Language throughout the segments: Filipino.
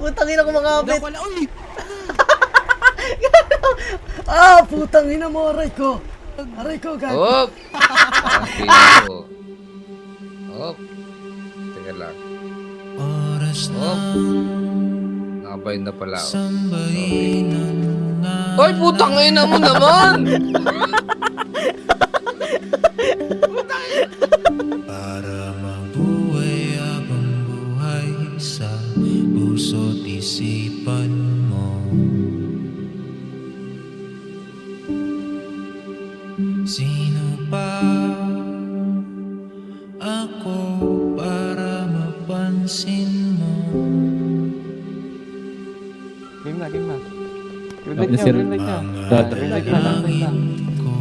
Putang ina ko makapit. Wala, uy! Putang ina mo, aray ko. Aray ko, gago. Hop! Sabi ko. Hop! Teka lang. Hop! Nakabay na pala ako. Sorry. Hoy, putang ina mo naman! Para mabuhay habang buhay sa puso't isipan mo. Sino pa ako para mapansin mo? Game na, game na. Rinig niya. Panalangin ko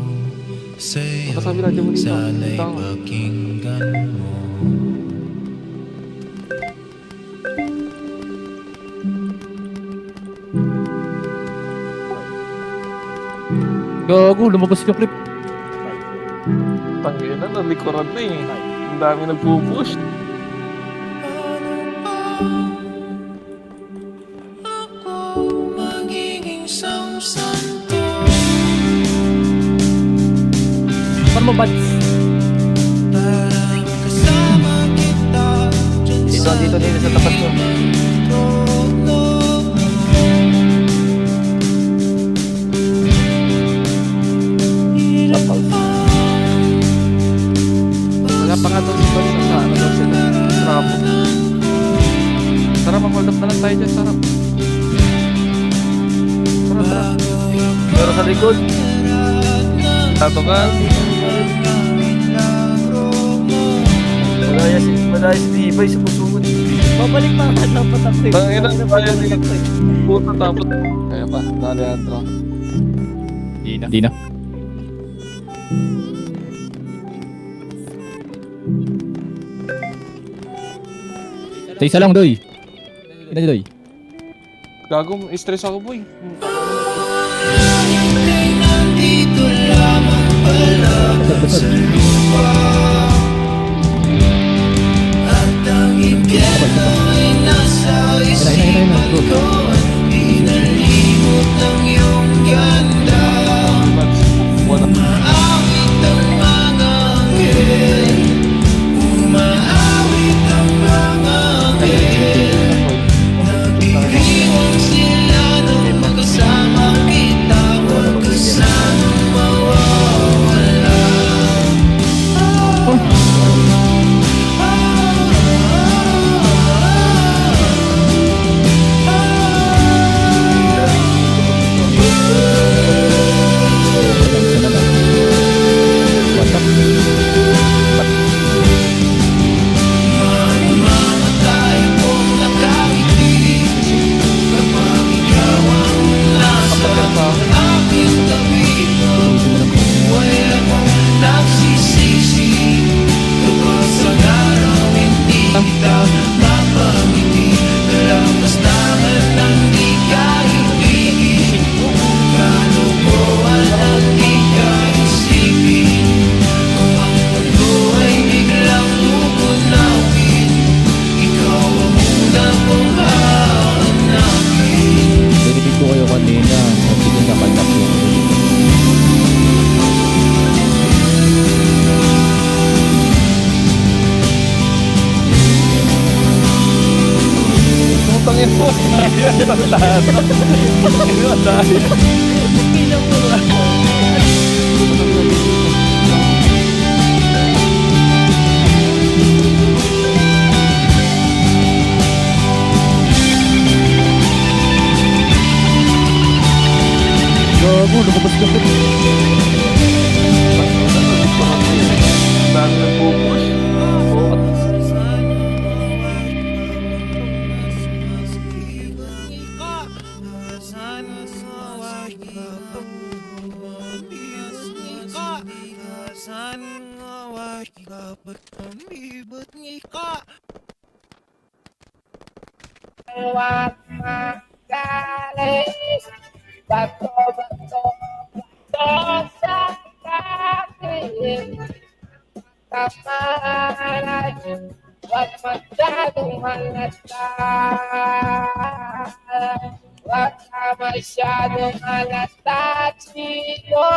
sa'yo, Kasabi lang, dyan mo dito. sana'y Dito ako. pakinggan mo. Gago, lumabas yung clip. Tangina, nalikuran na eh. Ang dami nagpupush. Ako magiging samsanto. Paano mo bats? Para kasama kita dyan Dito sa tapat mo. trono mo. Wala pa nga daw si Balina sa ano daw sila. Trapo. Sarap, mag-hold up na lang tayo dyan, sarap. Sarap. Pero sa likod. Tato ka. Malaya si Tibay sa pusunod. Babalik pa nga ng pataktik. Tangina, kaya nila. Puta tapos. Kaya pa, Alejandro. Di na. Sa isa lang, Doy. Ina Doy. Gago, stress ako, boy. Ay nandito lamang pala sa lupa. At ang impyerno ay nasa isipan ko. At pinalimot ng iyong ganda. Umaawit ang mga anghel. Umaawit ang mga anghel. Nagdiriwang sila nung magkasama kita. Huwag ka sanang mawawala. Mamamatay kung nakangiti. Kapag ikaw ang nasa aking tabi. Buhay akong nagsisisi. Kapag sa araw hindi kita mapangiti. Kalapastangan ng di ka ibigin. Kalukuhan ang di ka isipin. Kung ang mundo ay biglang tumunawin, ikaw ang una kong hahanapin. Narinig ko kayo kanina. Sige na, kanap yung Putangin mo. Yan ang lahat. Yan ang lahat. Gago, lumabas yung clip. Ang dami nagpupush. Huwag magalit. Bato sa akin. Tama. Huwag magalit. masyadong halata. Wag ka masyadong halata, chino.